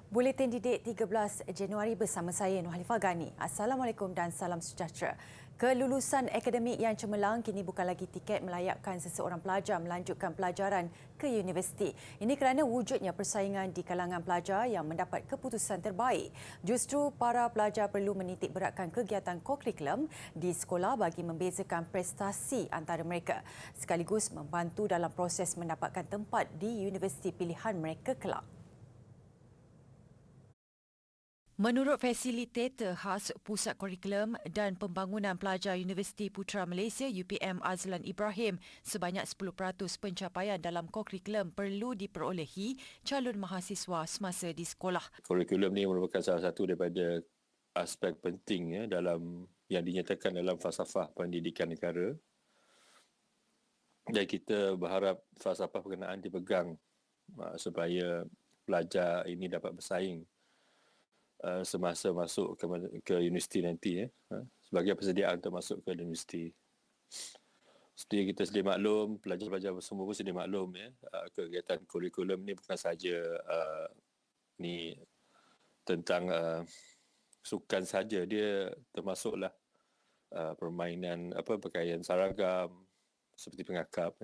Buletin Didik 13 Januari bersama saya Nur Halifah Ghani. Assalamualaikum dan salam sejahtera. Kelulusan akademik yang cemerlang kini bukan lagi tiket melayakkan seseorang pelajar melanjutkan pelajaran ke universiti. Ini kerana wujudnya persaingan di kalangan pelajar yang mendapat keputusan terbaik. Justru para pelajar perlu menitik beratkan kegiatan kokurikulum di sekolah bagi membezakan prestasi antara mereka, sekaligus membantu dalam proses mendapatkan tempat di universiti pilihan mereka kelak. Menurut fasilitator khas Pusat Kurikulum dan Pembangunan Pelajar Universiti Putra Malaysia UPM Azlan Ibrahim, sebanyak 10% pencapaian dalam kurikulum perlu diperolehi calon mahasiswa semasa di sekolah. Kurikulum ni merupakan salah satu daripada aspek penting dalam yang dinyatakan dalam falsafah pendidikan negara. Dan kita berharap falsafah berkenaan dipegang supaya pelajar ini dapat bersaing semasa masuk ke universiti nanti sebagai persediaan untuk masuk ke universiti. Seperti kita sedia maklum, pelajar-pelajar semua pun sedia maklum kegiatan kurikulum ni bukan sahaja ni tentang sukan saja, dia termasuklah permainan pakaian seragam seperti pengakap,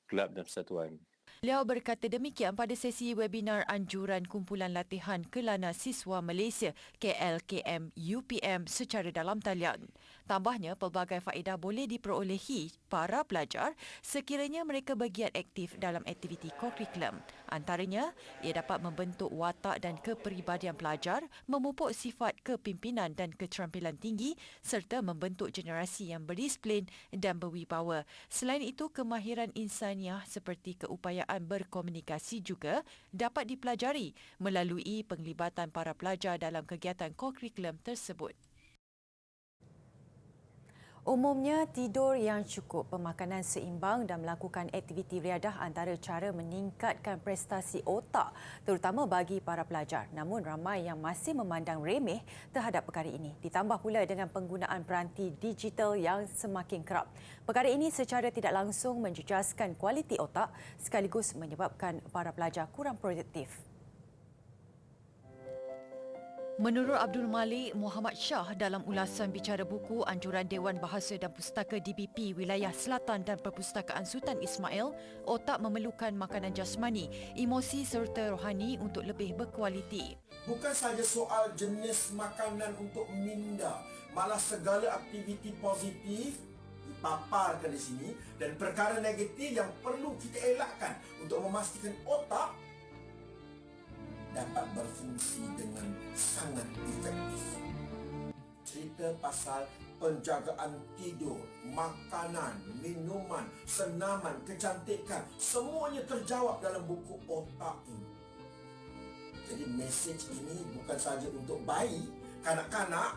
kelab dan persatuan. Beliau berkata demikian pada sesi webinar anjuran kumpulan latihan kelana siswa Malaysia KLKM UPM secara dalam talian. Tambahnya, pelbagai faedah boleh diperolehi para pelajar sekiranya mereka bergiat aktif dalam aktiviti kurikulum. Antaranya, ia dapat membentuk watak dan kepribadian pelajar, memupuk sifat kepimpinan dan keterampilan tinggi serta membentuk generasi yang berdisiplin dan berwibawa. Selain itu, kemahiran insaniah seperti keupayaan berkomunikasi juga dapat dipelajari melalui penglibatan para pelajar dalam kegiatan kurikulum tersebut. Umumnya, tidur yang cukup, pemakanan seimbang dan melakukan aktiviti riadah antara cara meningkatkan prestasi otak terutama bagi para pelajar. Namun, ramai yang masih memandang remeh terhadap perkara ini. Ditambah pula dengan penggunaan peranti digital yang semakin kerap. Perkara ini secara tidak langsung menjejaskan kualiti otak sekaligus menyebabkan para pelajar kurang produktif. Menurut Abdul Malik Muhammad Shah dalam ulasan bicara buku Anjuran Dewan Bahasa dan Pustaka DBP Wilayah Selatan dan Perpustakaan Sultan Ismail, otak memerlukan makanan jasmani, emosi serta rohani untuk lebih berkualiti. Bukan sahaja soal jenis makanan untuk minda, malah segala aktiviti positif dipaparkan di sini dan perkara negatif yang perlu kita elakkan untuk memastikan otak dapat berfungsi dengan sangat efektif. Cerita pasal penjagaan tidur, makanan, minuman, senaman, kecantikan, semuanya terjawab dalam buku otak ini. Jadi mesej ini bukan sahaja untuk bayi, kanak-kanak,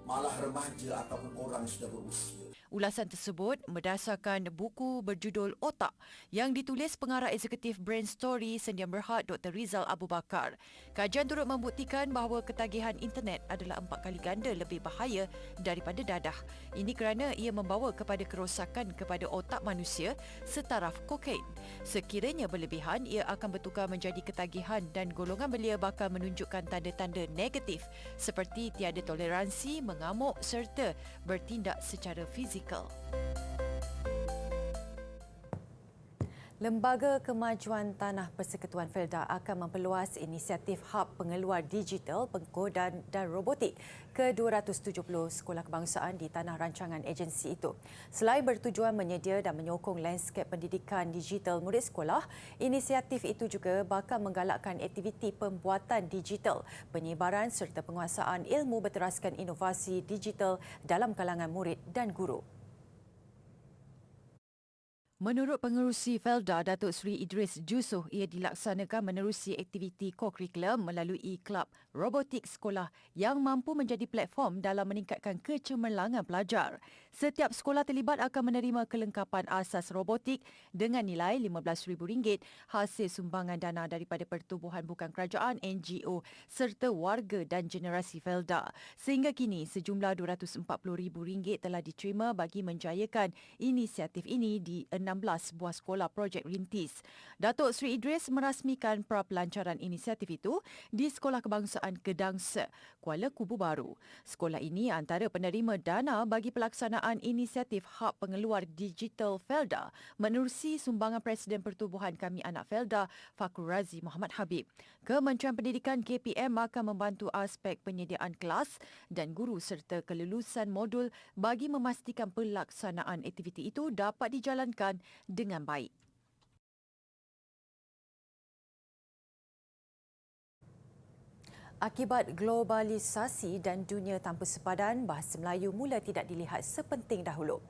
malah remaja ataupun orang yang sudah berusia. Ulasan tersebut berdasarkan buku berjudul Otak yang ditulis pengarah eksekutif Brain Story Sendi Berhad Dr. Rizal Abu Bakar. Kajian turut membuktikan bahawa ketagihan internet adalah 4 kali ganda lebih bahaya daripada dadah. Ini kerana ia membawa kepada kerosakan kepada otak manusia setaraf kokain. Sekiranya berlebihan, ia akan bertukar menjadi ketagihan dan golongan belia bakal menunjukkan tanda-tanda negatif seperti tiada toleransi, mengamuk serta bertindak secara fizikal. Lembaga Kemajuan Tanah Persekutuan Felda akan memperluas inisiatif hub pengeluar digital, pengkodan dan robotik ke 270 sekolah kebangsaan di tanah rancangan agensi itu. Selain bertujuan menyedia dan menyokong lanskap pendidikan digital murid sekolah, inisiatif itu juga bakal menggalakkan aktiviti pembuatan digital, penyebaran serta penguasaan ilmu berteraskan inovasi digital dalam kalangan murid dan guru. Menurut pengerusi Felda, Datuk Seri Idris Jusoh, ia dilaksanakan menerusi aktiviti kokurikulum melalui Kelab Robotik Sekolah yang mampu menjadi platform dalam meningkatkan kecemerlangan pelajar. Setiap sekolah terlibat akan menerima kelengkapan asas robotik dengan nilai RM15,000 hasil sumbangan dana daripada pertubuhan bukan kerajaan, NGO serta warga dan generasi Felda. Sehingga kini, sejumlah RM240,000 telah diterima bagi menjayakan inisiatif ini di 6 buah sekolah projek rintis. Datuk Seri Idris merasmikan prapelancaran inisiatif itu di Sekolah Kebangsaan Kedangsa, Kuala Kubu Baru. Sekolah ini antara penerima dana bagi pelaksanaan inisiatif Hub Pengeluar Digital Felda menerusi sumbangan Presiden Pertubuhan Kami Anak Felda, Fakrul Razi Muhammad Habib. Kementerian Pendidikan KPM akan membantu aspek penyediaan kelas dan guru serta kelulusan modul bagi memastikan pelaksanaan aktiviti itu dapat dijalankan dengan baik. Akibat globalisasi dan dunia tanpa sepadan, bahasa Melayu mula tidak dilihat sepenting dahulu.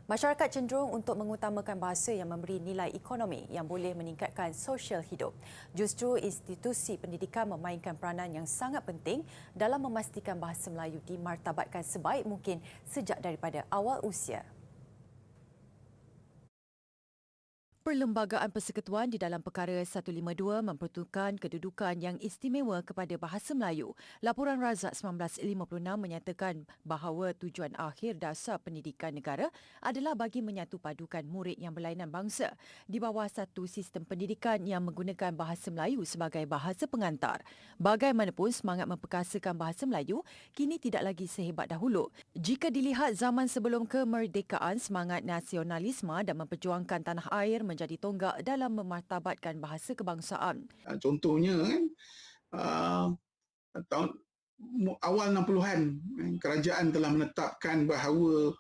Masyarakat cenderung untuk mengutamakan bahasa yang memberi nilai ekonomi yang boleh meningkatkan sosial hidup. Justru institusi pendidikan memainkan peranan yang sangat penting dalam memastikan bahasa Melayu dimartabatkan sebaik mungkin sejak daripada awal usia. Perlembagaan Persekutuan di dalam Perkara 152 memperuntukkan kedudukan yang istimewa kepada bahasa Melayu. Laporan Razak 1956 menyatakan bahawa tujuan akhir dasar pendidikan negara adalah bagi menyatu padukan murid yang berlainan bangsa di bawah satu sistem pendidikan yang menggunakan bahasa Melayu sebagai bahasa pengantar. Bagaimanapun, semangat memperkasakan bahasa Melayu kini tidak lagi sehebat dahulu. Jika dilihat zaman sebelum kemerdekaan, semangat nasionalisme dan memperjuangkan tanah air menjadi tonggak dalam memartabatkan bahasa kebangsaan. Contohnya kan tahun awal 60-an kerajaan telah menetapkan bahawa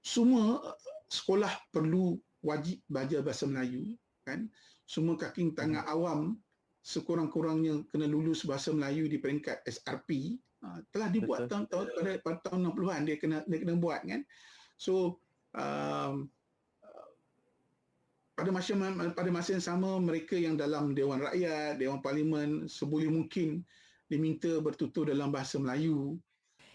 semua sekolah perlu wajib belajar bahasa Melayu kan. Semua kaki tangan awam sekurang-kurangnya kena lulus bahasa Melayu di peringkat SRP. Telah dibuat pada tahun 60-an dia kena buat kan. So pada masa yang sama, mereka yang dalam Dewan Rakyat, Dewan Parlimen seboleh mungkin diminta bertutur dalam bahasa Melayu.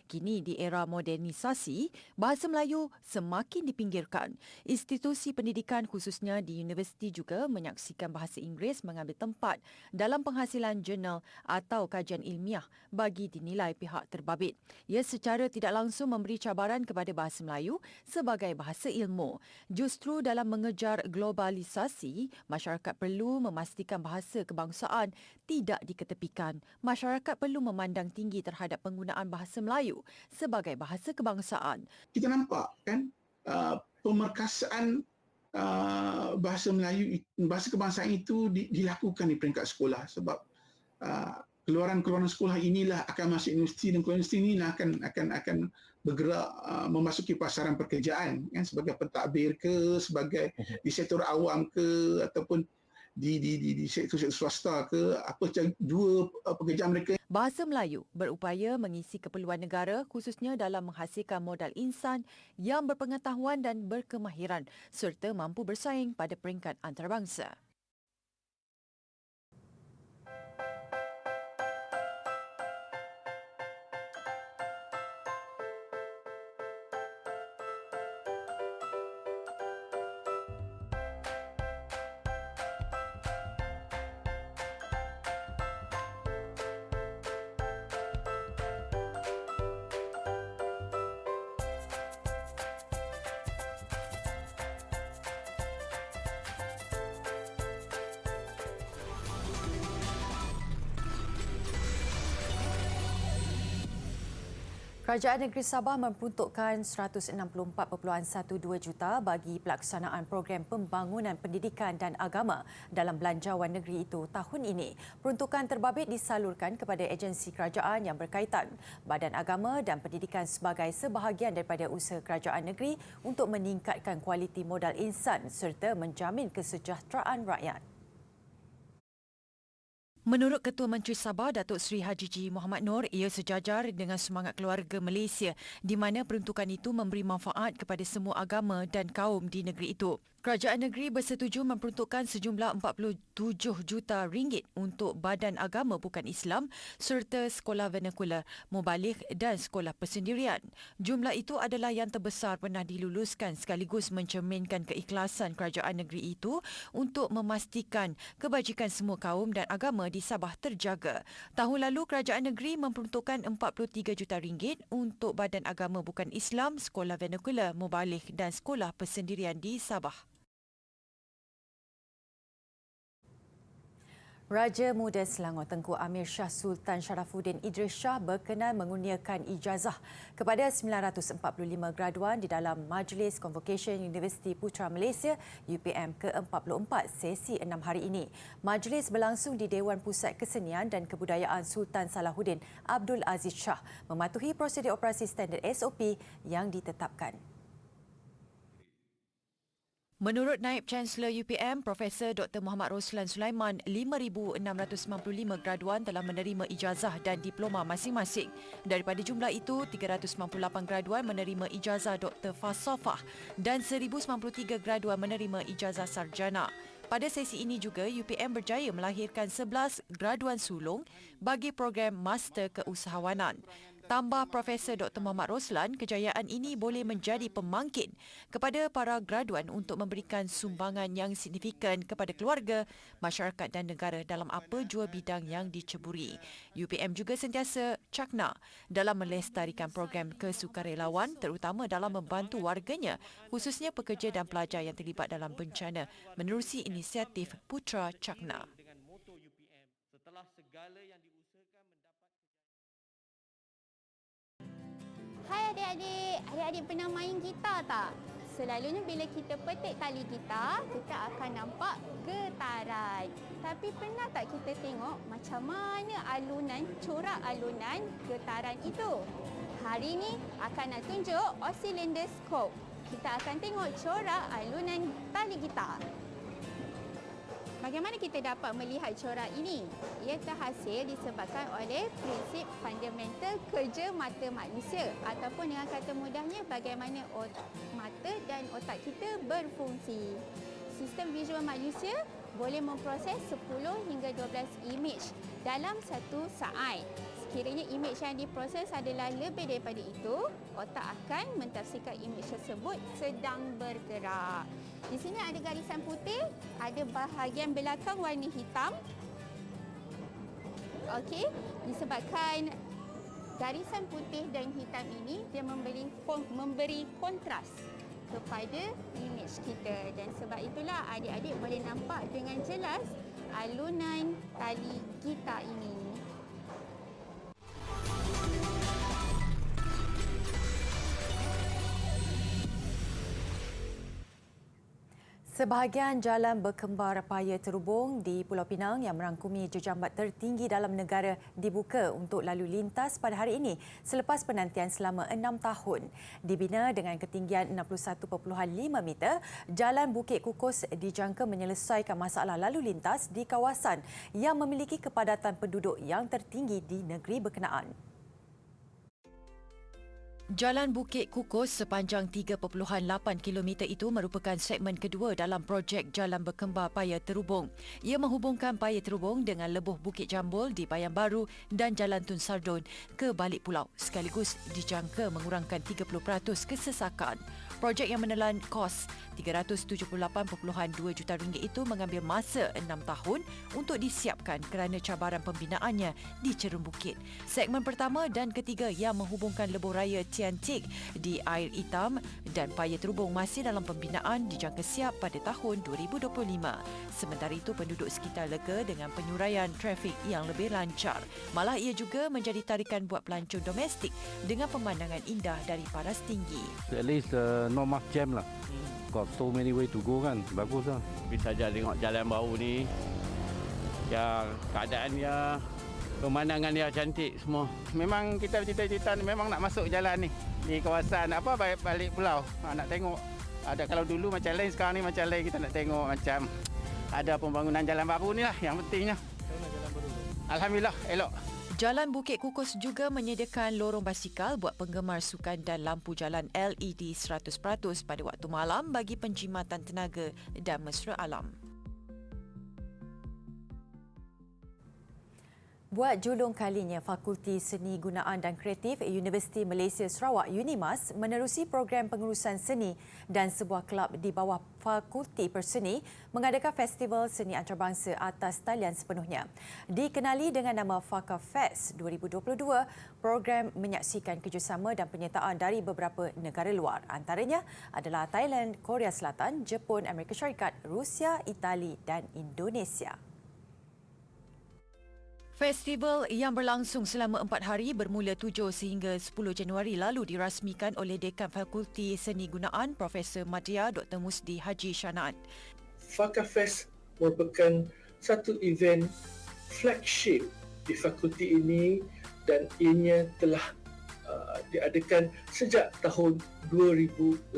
Kini di era modernisasi, bahasa Melayu semakin dipinggirkan. Institusi pendidikan khususnya di universiti juga menyaksikan bahasa Inggeris mengambil tempat dalam penghasilan jurnal atau kajian ilmiah bagi dinilai pihak terbabit. Ia secara tidak langsung memberi cabaran kepada bahasa Melayu sebagai bahasa ilmu. Justru dalam mengejar globalisasi, masyarakat perlu memastikan bahasa kebangsaan tidak diketepikan. Masyarakat perlu memandang tinggi terhadap penggunaan bahasa Melayu sebagai bahasa kebangsaan. Kita nampak kan pemerkasaan bahasa Melayu, bahasa kebangsaan itu dilakukan di peringkat sekolah sebab keluaran-keluaran sekolah inilah akan masuk universiti dan universiti inilah akan bergerak memasuki pasaran pekerjaan kan, sebagai pentadbir ke, sebagai di sektor awam ke, ataupun di sektor swasta ke, apa dua pekerjaan mereka. Bahasa Melayu berupaya mengisi keperluan negara khususnya dalam menghasilkan modal insan yang berpengetahuan dan berkemahiran serta mampu bersaing pada peringkat antarabangsa. Kerajaan Negeri Sabah memperuntukkan 164.12 juta bagi pelaksanaan program pembangunan pendidikan dan agama dalam belanjawan negeri itu tahun ini. Peruntukan terbabit disalurkan kepada agensi kerajaan yang berkaitan, Badan Agama dan Pendidikan sebagai sebahagian daripada usaha kerajaan negeri untuk meningkatkan kualiti modal insan serta menjamin kesejahteraan rakyat. Menurut Ketua Menteri Sabah, Datuk Seri Haji G. Muhammad Noor, ia sejajar dengan semangat keluarga Malaysia di mana peruntukan itu memberi manfaat kepada semua agama dan kaum di negeri itu. Kerajaan negeri bersetuju memperuntukkan sejumlah 47 juta ringgit untuk Badan Agama Bukan Islam serta sekolah vernakular, mubalik dan sekolah persendirian. Jumlah itu adalah yang terbesar pernah diluluskan sekaligus mencerminkan keikhlasan kerajaan negeri itu untuk memastikan kebajikan semua kaum dan agama di Sabah terjaga. Tahun lalu, kerajaan negeri memperuntukkan 43 juta ringgit untuk Badan Agama Bukan Islam, sekolah vernakular, mubalik dan sekolah persendirian di Sabah. Raja Muda Selangor Tengku Amir Shah Sultan Sharafuddin Idris Shah berkenan mengurniakan ijazah kepada 945 graduan di dalam Majlis Convocation Universiti Putra Malaysia UPM ke-44 sesi 6 hari ini. Majlis berlangsung di Dewan Pusat Kesenian dan Kebudayaan Sultan Salahuddin Abdul Aziz Shah mematuhi prosedur operasi standard SOP yang ditetapkan. Menurut Naib Chancellor UPM, Profesor Dr. Muhammad Roslan Sulaiman, 5,695 graduan telah menerima ijazah dan diploma masing-masing. Daripada jumlah itu, 398 graduan menerima ijazah Dr. Falsafah dan 1,093 graduan menerima ijazah sarjana. Pada sesi ini juga, UPM berjaya melahirkan 11 graduan sulung bagi program Master Keusahawanan. Tambah Profesor Dr. Muhammad Roslan, kejayaan ini boleh menjadi pemangkin kepada para graduan untuk memberikan sumbangan yang signifikan kepada keluarga, masyarakat dan negara dalam apa jua bidang yang diceburi. UPM juga sentiasa cakna dalam melestarikan program kesukarelawan terutama dalam membantu warganya, khususnya pekerja dan pelajar yang terlibat dalam bencana menerusi inisiatif Putra Cakna. Dengan moto UPM, setelah segala yang diusahakan mendapat. Hai adik-adik, adik-adik pernah main gitar tak? Selalunya bila kita petik tali gitar, kita akan nampak getaran. Tapi pernah tak kita tengok macam mana alunan, corak alunan getaran itu? Hari ini akan nak tunjuk oscilloscope. Kita akan tengok corak alunan tali gitar. Bagaimana kita dapat melihat corak ini? Ia terhasil disebabkan oleh prinsip fundamental kerja mata manusia ataupun dengan kata mudahnya bagaimana mata dan otak kita berfungsi. Sistem visual manusia boleh memproses 10 hingga 12 imej dalam satu saat. Sekiranya imej yang diproses adalah lebih daripada itu, otak akan mentafsirkan imej tersebut sedang bergerak. Di sini ada garisan putih, ada bahagian belakang warna hitam. Okey, disebabkan garisan putih dan hitam ini dia memberi kontras kepada imej kita dan sebab itulah adik-adik boleh nampak dengan jelas alunan tali gitar ini. Sebahagian jalan berkembar paya terhubung di Pulau Pinang yang merangkumi jejambat tertinggi dalam negara dibuka untuk lalu lintas pada hari ini selepas penantian selama 6 tahun. Dibina dengan ketinggian 61.5 meter, Jalan Bukit Kukus dijangka menyelesaikan masalah lalu lintas di kawasan yang memiliki kepadatan penduduk yang tertinggi di negeri berkenaan. Jalan Bukit Kukus sepanjang 3.8 km itu merupakan segmen kedua dalam projek Jalan Berkembar Paya Terhubung. Ia menghubungkan Paya Terhubung dengan lebuh Bukit Jambul di Bayan Baru dan Jalan Tun Sardun ke balik pulau, sekaligus dijangka mengurangkan 30% kesesakan. Projek yang menelan kos RM378.2 juta itu mengambil masa 6 tahun untuk disiapkan kerana cabaran pembinaannya di cerun bukit. Segmen pertama dan ketiga yang menghubungkan lebuh raya Tiantik di Air Hitam dan Paya Terhubung masih dalam pembinaan dijangka siap pada tahun 2025. Sementara itu, penduduk sekitar lega dengan penyuraian trafik yang lebih lancar. Malah ia juga menjadi tarikan buat pelancong domestik dengan pemandangan indah dari paras tinggi. At least no much jam lah. Got so many way to go kan. Bagus lah. Bisa saja tengok jalan baru ni. Ya, keadaannya, pemandangan dia cantik semua. Memang kita cita-cita memang nak masuk jalan ni. Di kawasan apa balik pulau. Nak tengok. Ada kalau dulu macam lain, sekarang ni macam lain. Kita nak tengok macam ada pembangunan jalan baru ni lah yang pentingnya. Alhamdulillah, elok. Jalan Bukit Kukus juga menyediakan lorong basikal buat penggemar sukan dan lampu jalan LED 100% pada waktu malam bagi penjimatan tenaga dan mesra alam. Buat julung kalinya, Fakulti Seni Gunaan dan Kreatif Universiti Malaysia Sarawak UNIMAS menerusi program pengurusan seni dan sebuah kelab di bawah Fakulti Perseni mengadakan Festival Seni Antarabangsa atas talian sepenuhnya. Dikenali dengan nama Faka Fest 2022, program menyaksikan kerjasama dan penyertaan dari beberapa negara luar. Antaranya adalah Thailand, Korea Selatan, Jepun, Amerika Syarikat, Rusia, Itali dan Indonesia. Festival yang berlangsung selama 4 hari bermula 7 sehingga 10 Januari lalu dirasmikan oleh Dekan Fakulti Seni Gunaan Profesor Madya Dr. Musdi Haji Shanaan. Faka Fest merupakan satu event flagship di fakulti ini dan ianya telah diadakan sejak tahun 2018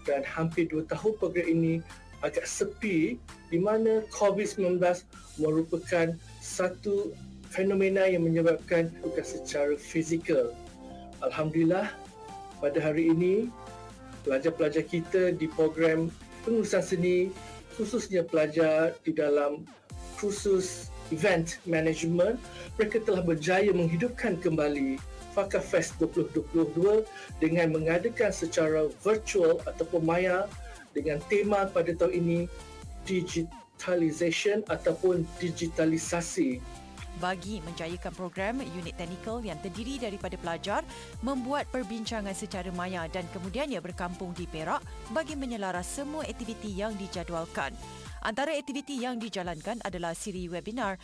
dan hampir 2 tahun program ini agak sepi di mana COVID-19 merupakan satu fenomena yang menyebabkan bukan secara fizikal. Alhamdulillah, pada hari ini pelajar-pelajar kita di program pengurusan seni, khususnya pelajar di dalam kursus event management, mereka telah berjaya menghidupkan kembali Faka Fest 2022 dengan mengadakan secara virtual ataupun maya dengan tema pada tahun ini digitalization ataupun digitalisasi. Bagi menjayakan program, unit teknikal yang terdiri daripada pelajar membuat perbincangan secara maya dan kemudiannya berkampung di Perak bagi menyelaras semua aktiviti yang dijadualkan. Antara aktiviti yang dijalankan adalah siri webinar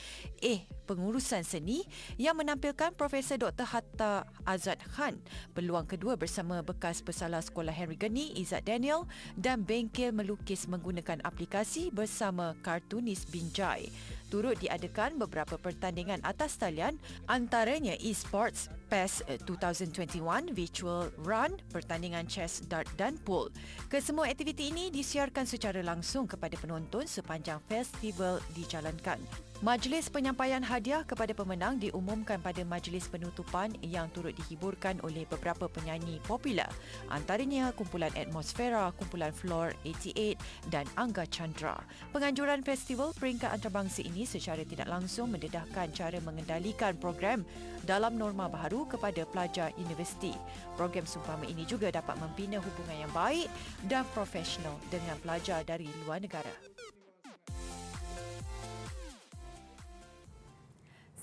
Pengurusan Seni yang menampilkan Profesor Dr. Hatta Azad Khan, peluang kedua bersama bekas pesalah sekolah Henry Geni, Izzat Daniel dan bengkel melukis menggunakan aplikasi bersama kartunis Binjai. Turut diadakan beberapa pertandingan atas talian, antaranya e-sports, PES 2021, Virtual Run, pertandingan chess, dart dan pool. Kesemua aktiviti ini disiarkan secara langsung kepada penonton sepanjang festival dijalankan. Majlis penyampaian hadiah kepada pemenang diumumkan pada majlis penutupan yang turut dihiburkan oleh beberapa penyanyi popular, antaranya kumpulan Atmosfera, kumpulan Floor 88 dan Angga Chandra. Penganjuran festival peringkat antarabangsa ini secara tidak langsung mendedahkan cara mengendalikan program dalam norma baharu kepada pelajar universiti. Program seumpama ini juga dapat membina hubungan yang baik dan profesional dengan pelajar dari luar negara.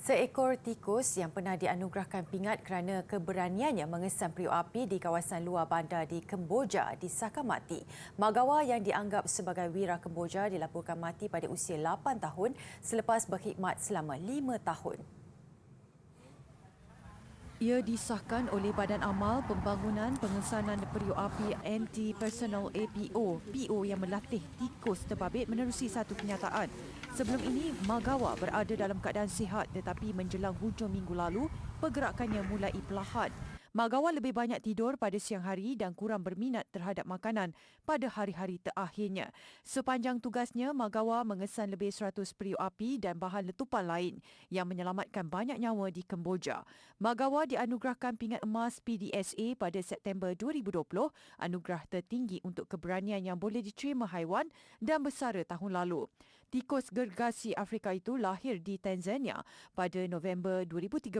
Seekor tikus yang pernah dianugerahkan pingat kerana keberaniannya mengesan periuk api di kawasan luar bandar di Kemboja disahkan mati. Magawa yang dianggap sebagai wira Kemboja dilaporkan mati pada usia 8 tahun selepas berkhidmat selama 5 tahun. Ia disahkan oleh Badan Amal Pembangunan Pengesanan Periuk Api Anti-Personal APO, PO yang melatih tikus terbabit menerusi satu kenyataan. Sebelum ini, Magawa berada dalam keadaan sihat tetapi menjelang hujung minggu lalu, pergerakannya mulai perlahan. Magawa lebih banyak tidur pada siang hari dan kurang berminat terhadap makanan pada hari-hari terakhirnya. Sepanjang tugasnya, Magawa mengesan lebih 100 periuk api dan bahan letupan lain yang menyelamatkan banyak nyawa di Kemboja. Magawa dianugerahkan pingat emas PDSA pada September 2020, anugerah tertinggi untuk keberanian yang boleh diterima haiwan dan bersara tahun lalu. Tikus gergasi Afrika itu lahir di Tanzania pada November 2013.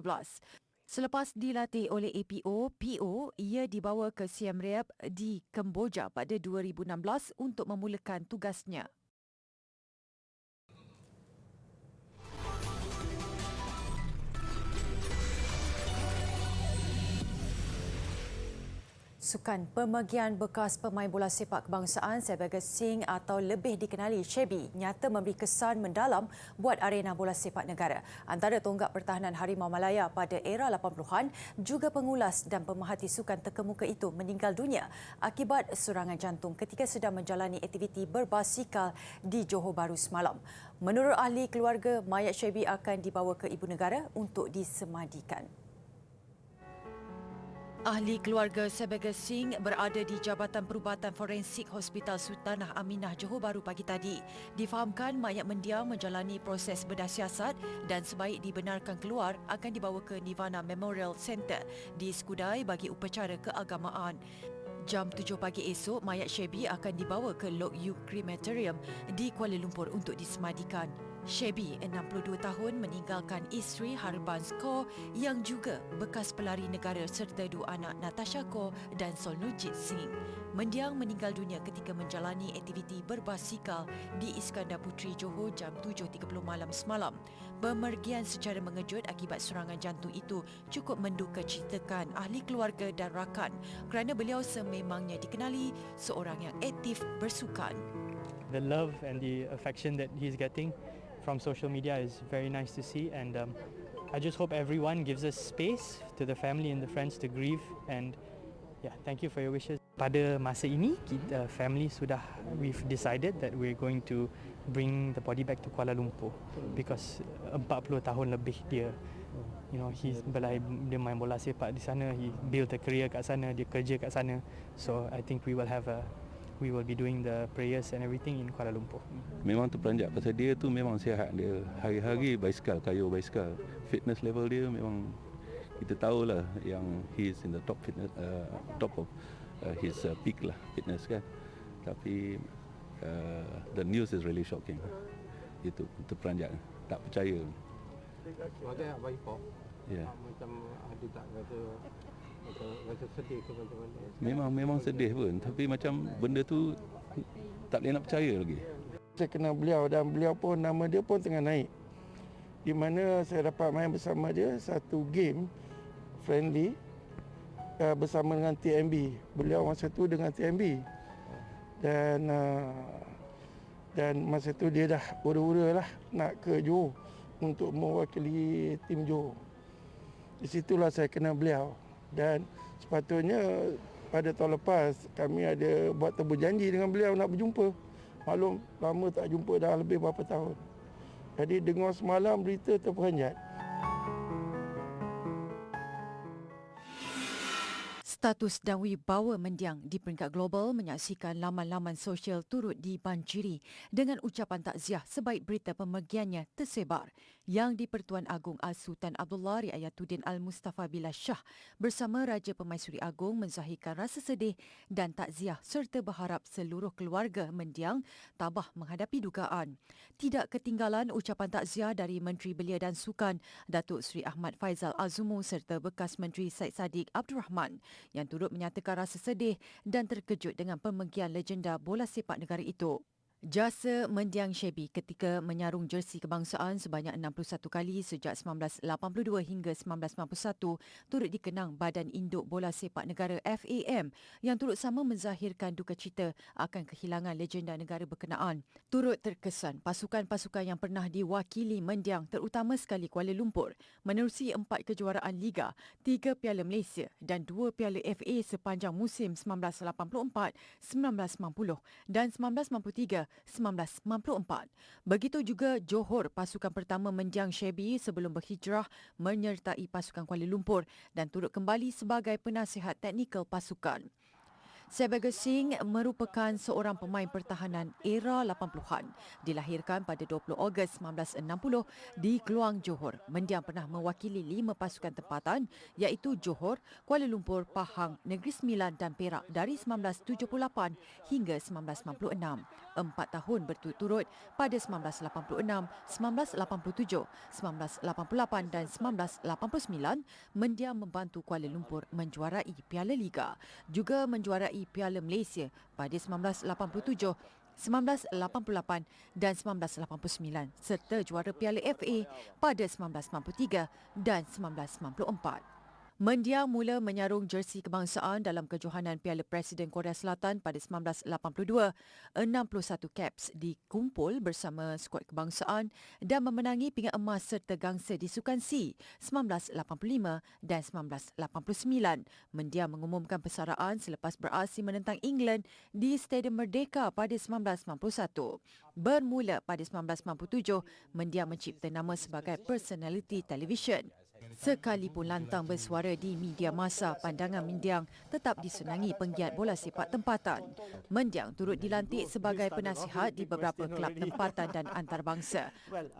Selepas dilatih oleh APO, PO, ia dibawa ke Siem Reap di Kemboja pada 2016 untuk memulakan tugasnya. Sukan pemergian bekas pemain bola sepak kebangsaan Sabagas Singh atau lebih dikenali Chebi nyata memberi kesan mendalam buat arena bola sepak negara. Antara tonggak pertahanan Harimau Malaya pada era 80-an, juga pengulas dan pemerhati sukan terkemuka itu meninggal dunia akibat serangan jantung ketika sedang menjalani aktiviti berbasikal di Johor Bahru semalam. Menurut ahli keluarga, mayat Chebi akan dibawa ke ibu negara untuk disemadikan. Ahli keluarga Sebagai Singh berada di Jabatan Perubatan Forensik Hospital Sultanah Aminah Johor Bahru pagi tadi. Difahamkan mayat mendiang menjalani proses bedah siasat dan sebaik dibenarkan keluar akan dibawa ke Nirvana Memorial Centre di Skudai bagi upacara keagamaan. Jam 7 pagi esok, mayat Shebi akan dibawa ke Lok Yu Crematorium di Kuala Lumpur untuk disemadikan. Shebi, 62 tahun, meninggalkan isteri Harbans Kaur yang juga bekas pelari negara serta dua anak Natasha Kaur dan Solnurjit Singh. Mendiang meninggal dunia ketika menjalani aktiviti berbasikal di Iskandar Puteri Johor jam 7.30 malam semalam. Pemergian secara mengejut akibat serangan jantung itu cukup mendukacitakan ahli keluarga dan rakan kerana beliau sememangnya dikenali seorang yang aktif bersukan. The love and the affection that he's getting from social media is very nice to see, and I just hope everyone gives us space to the family and the friends to grieve, and yeah, thank you for your wishes. Pada masa ini, kita family we've decided that we're going to bring the body back to Kuala Lumpur because 40 tahun lebih dia dia main bola sepak di sana, he built a career kat sana, dia kerja kat sana, so I think we will be doing the prayers and everything in Kuala Lumpur. Memang terperanjat pasal dia tu memang sihat. Dia hari-hari basikal, kayuh basikal. Fitness level dia memang kita tahulah yang he is in the top fitness, top of his peak lah fitness kan. Tapi the news is really shocking. Itu terperanjat. Tak percaya. Sebagai Abang Ipoh, macam ada tak rasa sedih ke macam-macam? Memang sedih pun, tapi macam benda tu tak boleh nak percaya lagi. Saya kenal beliau dan beliau pun nama dia pun tengah naik. Di mana saya dapat main bersama dia satu game friendly bersama dengan TMB. Beliau masa tu dengan TMB. Dan masa tu dia dah ura-ura lah nak ke Johor untuk mewakili tim Johor. Di situlah saya kenal beliau. Dan sepatutnya pada tahun lepas kami ada buat temu janji dengan beliau nak berjumpa. Maklum lama tak jumpa dah lebih berapa tahun. Jadi dengar semalam berita terperanjat. Status dan wibawa mendiang di peringkat global menyaksikan laman-laman sosial turut dibanjiri dengan ucapan takziah sebaik berita pemergiannya tersebar yang di-Pertuan Agong Al-Sultan Abdullah Riayatuddin Al-Mustafa Billah Shah bersama Raja Pemaisuri Agong menzahirkan rasa sedih dan takziah serta berharap seluruh keluarga mendiang tabah menghadapi dugaan. Tidak ketinggalan ucapan takziah dari Menteri Belia dan Sukan Datuk Seri Ahmad Faizal Azumu serta bekas Menteri Syed Saddiq Abdul Rahman yang turut menyatakan rasa sedih dan terkejut dengan pemergian legenda bola sepak negara itu. Jasa mendiang Shebi ketika menyarung jersey kebangsaan sebanyak 61 kali sejak 1982 hingga 1991 turut dikenang Badan Induk Bola Sepak Negara FAM yang turut sama menzahirkan duka cita akan kehilangan legenda negara berkenaan. Turut terkesan pasukan-pasukan yang pernah diwakili mendiang terutama sekali Kuala Lumpur menerusi 4 kejuaraan Liga, 3 Piala Malaysia dan 2 Piala FA sepanjang musim 1984, 1990 dan 1993 1994. Begitu juga Johor, pasukan pertama mendiang Shebi sebelum berhijrah menyertai pasukan Kuala Lumpur dan turut kembali sebagai penasihat teknikal pasukan. Sebagai Singh merupakan seorang pemain pertahanan era 80-an. Dilahirkan pada 20 Ogos 1960 di Kluang, Johor. Mendiang pernah mewakili 5 pasukan tempatan iaitu Johor, Kuala Lumpur, Pahang, Negeri Sembilan dan Perak dari 1978 hingga 1996. 4 tahun berturut-turut pada 1986, 1987, 1988 dan 1989, Mendiang membantu Kuala Lumpur menjuarai Piala Liga. Juga menjuarai Piala Malaysia pada 1987, 1988 dan 1989 serta juara Piala FA pada 1993 dan 1994. Mendiang mula menyarung jersey kebangsaan dalam kejohanan Piala Presiden Korea Selatan pada 1982. 61 caps dikumpul bersama skuad kebangsaan dan memenangi pingat emas serta gangsa di Sukan C 1985 dan 1989. Mendiang mengumumkan persaraan selepas beraksi menentang England di Stadium Merdeka pada 1991. Bermula pada 1997, Mendiang mencipta nama sebagai personality televisyen. Sekalipun lantang bersuara di media massa, pandangan mendiang tetap disenangi penggiat bola sepak tempatan. Mendiang turut dilantik sebagai penasihat di beberapa kelab tempatan dan antarabangsa.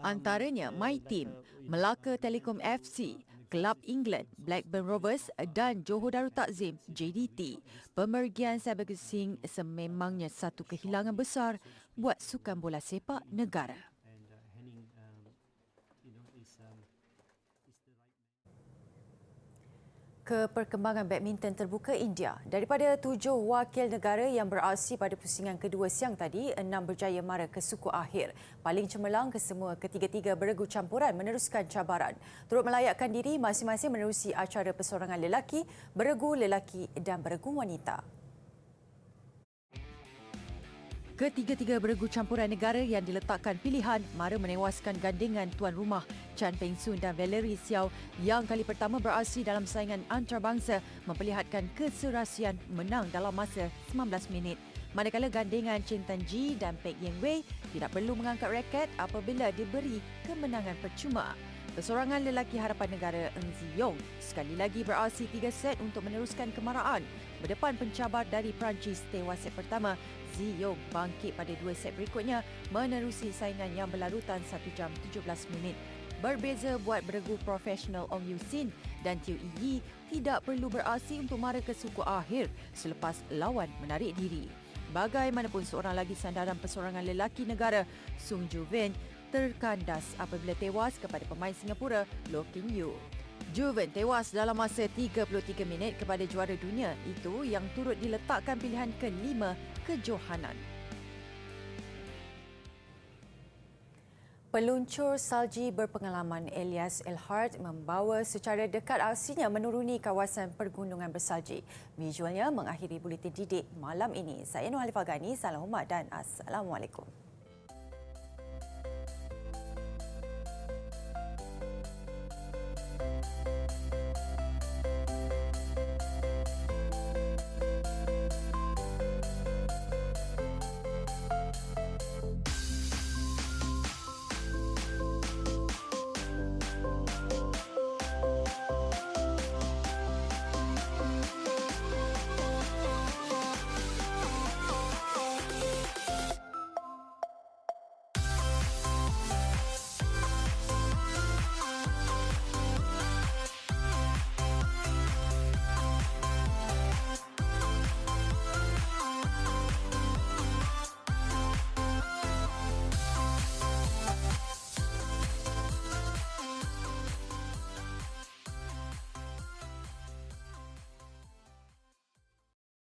Antaranya My Team, Melaka Telekom FC, Kelab England, Blackburn Rovers dan Johor Darul Takzim JDT. Pemergian Saber Gesing sememangnya satu kehilangan besar buat sukan bola sepak negara. Ke perkembangan badminton terbuka India. Daripada 7 wakil negara yang beraksi pada pusingan kedua siang tadi, 6 berjaya mara ke suku akhir. Paling cemerlang kesemua ketiga-tiga beregu campuran meneruskan cabaran. Turut melayakkan diri masing-masing menerusi acara persorangan lelaki, beregu dan beregu wanita. Ketiga-tiga beregu campuran negara yang diletakkan pilihan mara menewaskan gandingan tuan rumah Chan Peng Soon dan Valerie Xiao yang kali pertama beraksi dalam saingan antarabangsa memperlihatkan keserasian menang dalam masa 19 minit. Manakala gandingan Chen Tan Ji dan Pek Yeng Wei tidak perlu mengangkat raket apabila diberi kemenangan percuma. Persorangan lelaki harapan negara Eng Zi Yong sekali lagi beraksi 3 set untuk meneruskan kemaraan. Berdepan pencabar dari Perancis tewas set pertama, Zi Yong bangkit pada 2 set berikutnya menerusi saingan yang berlarutan 1 jam 17 minit. Berbeza buat beregu profesional Ong Yu Sin dan Teo Yi tidak perlu beraksi untuk mara ke suku akhir selepas lawan menarik diri. Bagaimanapun seorang lagi sandaran persorangan lelaki negara, Sung Ju Ven, terkandas apabila tewas kepada pemain Singapura Loh Kin Yew. Juven tewas dalam masa 33 minit kepada juara dunia itu yang turut diletakkan pilihan ke-5 kejohanan. Peluncur salji berpengalaman Elias Elhart membawa secara dekat aksinya menuruni kawasan pergunungan bersalji. Visualnya mengakhiri buletin didik malam ini. Saya Nur Halifah Ghani, salam hormat dan Assalamualaikum.